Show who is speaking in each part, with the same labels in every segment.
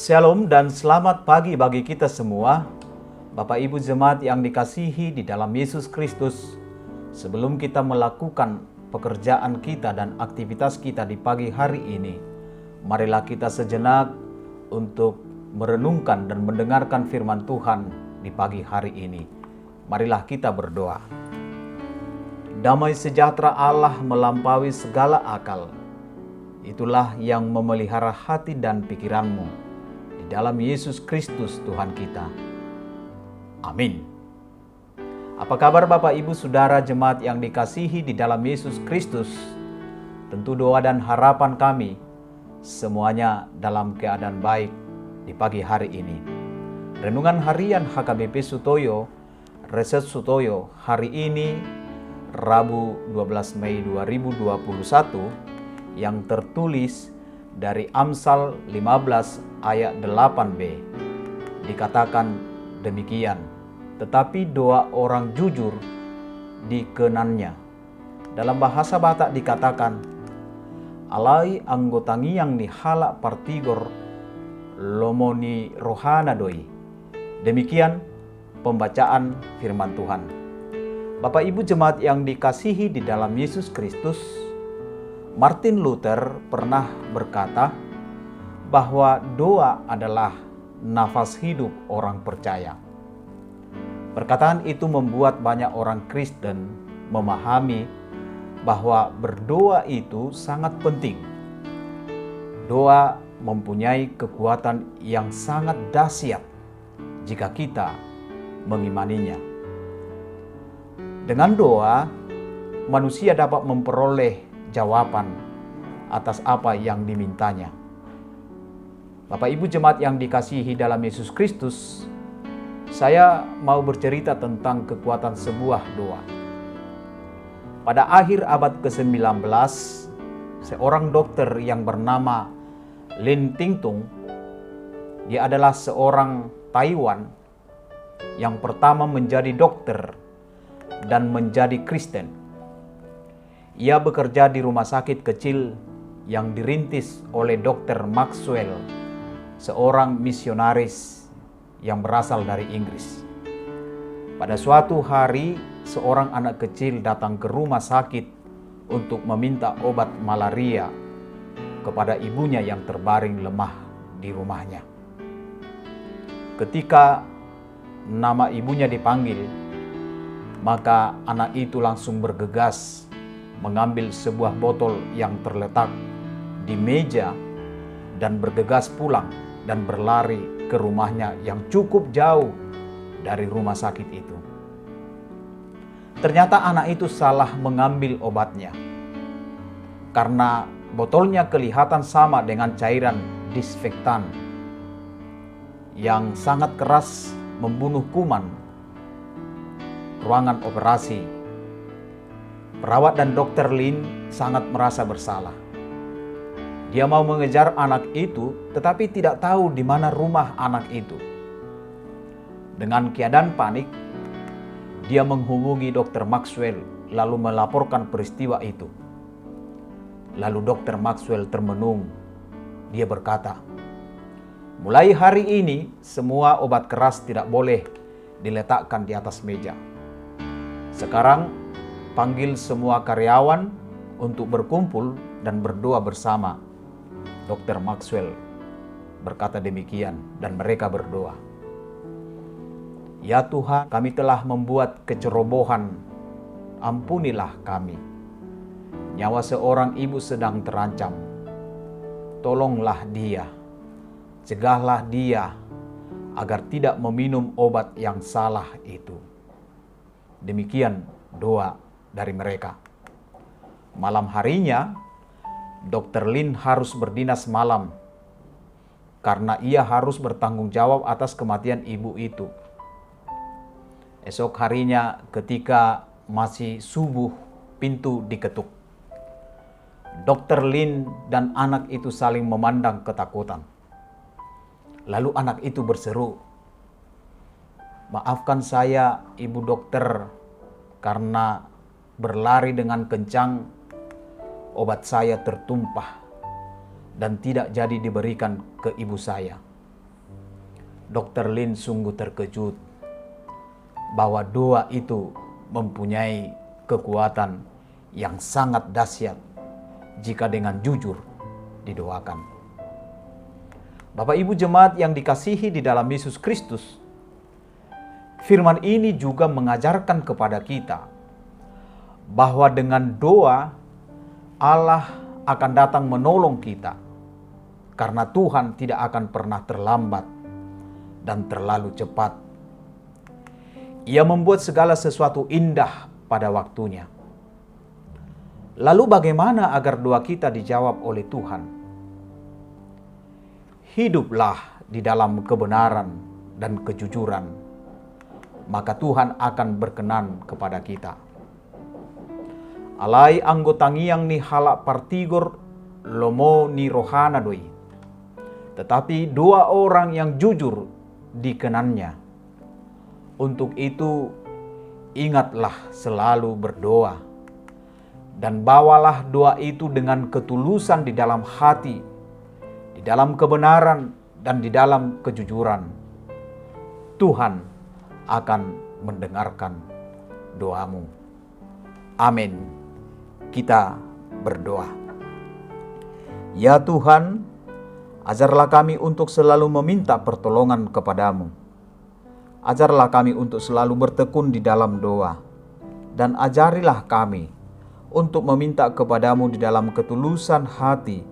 Speaker 1: Shalom dan selamat pagi bagi kita semua, Bapak Ibu Jemaat yang dikasihi di dalam Yesus Kristus. Sebelum kita melakukan pekerjaan kita dan aktivitas kita di pagi hari ini, marilah kita sejenak untuk merenungkan dan mendengarkan firman Tuhan di pagi hari ini. Marilah kita berdoa. Damai sejahtera Allah melampaui segala akal. Itulah yang memelihara hati dan pikiranmu di dalam Yesus Kristus Tuhan kita. Amin. Apa kabar Bapak Ibu Saudara jemaat yang dikasihi di dalam Yesus Kristus? Tentu doa dan harapan kami semuanya dalam keadaan baik di pagi hari ini. Renungan harian HKBP Sutoyo, Reset Sutoyo hari ini Rabu 12 Mei 2021 yang tertulis dari Amsal 15 ayat 8b. Dikatakan demikian, tetapi doa orang jujur dikenannya. Dalam bahasa Batak dikatakan, alai anggotangi yang nihala partigor lomoni rohana doi. Demikian pembacaan firman Tuhan. Bapak Ibu jemaat yang dikasihi di dalam Yesus Kristus, Martin Luther pernah berkata bahwa doa adalah nafas hidup orang percaya. Perkataan itu membuat banyak orang Kristen memahami bahwa berdoa itu sangat penting. Doa mempunyai kekuatan yang sangat dahsyat jika kita mengimaninya. Dengan doa, manusia dapat memperoleh jawaban atas apa yang dimintanya. Bapak Ibu jemaat yang dikasihi dalam Yesus Kristus, saya mau bercerita tentang kekuatan sebuah doa. Pada akhir abad ke-19, seorang dokter yang bernama Lin Tingtung, dia adalah seorang Taiwan yang pertama menjadi dokter dan menjadi Kristen. Ia bekerja di rumah sakit kecil yang dirintis oleh Dr. Maxwell, seorang misionaris yang berasal dari Inggris. Pada suatu hari, seorang anak kecil datang ke rumah sakit untuk meminta obat malaria kepada ibunya yang terbaring lemah di rumahnya. Ketika nama ibunya dipanggil, maka anak itu langsung bergegas mengambil sebuah botol yang terletak di meja dan bergegas pulang dan berlari ke rumahnya yang cukup jauh dari rumah sakit itu. Ternyata anak itu salah mengambil obatnya karena botolnya kelihatan sama dengan cairan disinfektan yang sangat keras membunuh kuman ruangan operasi. Perawat dan dokter Lin sangat merasa bersalah. Dia mau mengejar anak itu, tetapi tidak tahu di mana rumah anak itu. Dengan keadaan panik, dia menghubungi Dr. Maxwell lalu melaporkan peristiwa itu. Lalu Dr. Maxwell termenung. Dia berkata, mulai hari ini semua obat keras tidak boleh diletakkan di atas meja. Sekarang panggil semua karyawan untuk berkumpul dan berdoa bersama. Dr. Maxwell berkata demikian dan mereka berdoa. Ya Tuhan, kami telah membuat kecerobohan. Ampunilah kami. Nyawa seorang ibu sedang terancam. Tolonglah dia. Cegahlah dia agar tidak meminum obat yang salah itu. Demikian doa dari mereka. Malam harinya, Dr. Lin harus berdinas malam karena ia harus bertanggung jawab atas kematian ibu itu. Esok harinya ketika masih subuh, pintu diketuk. Dr. Lin dan anak itu saling memandang ketakutan. Lalu anak itu berseru, "Maafkan saya, Ibu Dokter, karena berlari dengan kencang, obat saya tertumpah dan tidak jadi diberikan ke ibu saya." Dr. Lin sungguh terkejut bahwa doa itu mempunyai kekuatan yang sangat dahsyat jika dengan jujur didoakan. Bapak Ibu jemaat yang dikasihi di dalam Yesus Kristus, firman ini juga mengajarkan kepada kita bahwa dengan doa Allah akan datang menolong kita, karena Tuhan tidak akan pernah terlambat dan terlalu cepat. Ia membuat segala sesuatu indah pada waktunya. Lalu bagaimana agar doa kita dijawab oleh Tuhan? Hiduplah di dalam kebenaran dan kejujuran, maka Tuhan akan berkenan kepada kita. Alai anggotangiang ni halak partigor lomo ni rohana doi. Tetapi dua orang yang jujur dikenannya. Untuk itu ingatlah selalu berdoa, dan bawalah doa itu dengan ketulusan di dalam hati, di dalam kebenaran dan di dalam kejujuran. Tuhan akan mendengarkan doamu. Amin. Kita berdoa. Ya Tuhan, ajarlah kami untuk selalu meminta pertolongan kepadamu. Ajarlah kami untuk selalu bertekun di dalam doa. Dan ajarilah kami untuk meminta kepadamu di dalam ketulusan hati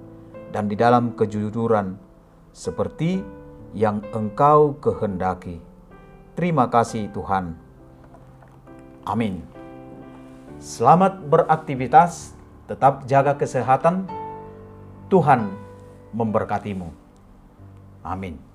Speaker 1: dan di dalam kejujuran, seperti yang Engkau kehendaki. Terima kasih Tuhan. Amin. Selamat beraktivitas, tetap jaga kesehatan. Tuhan memberkatimu. Amin.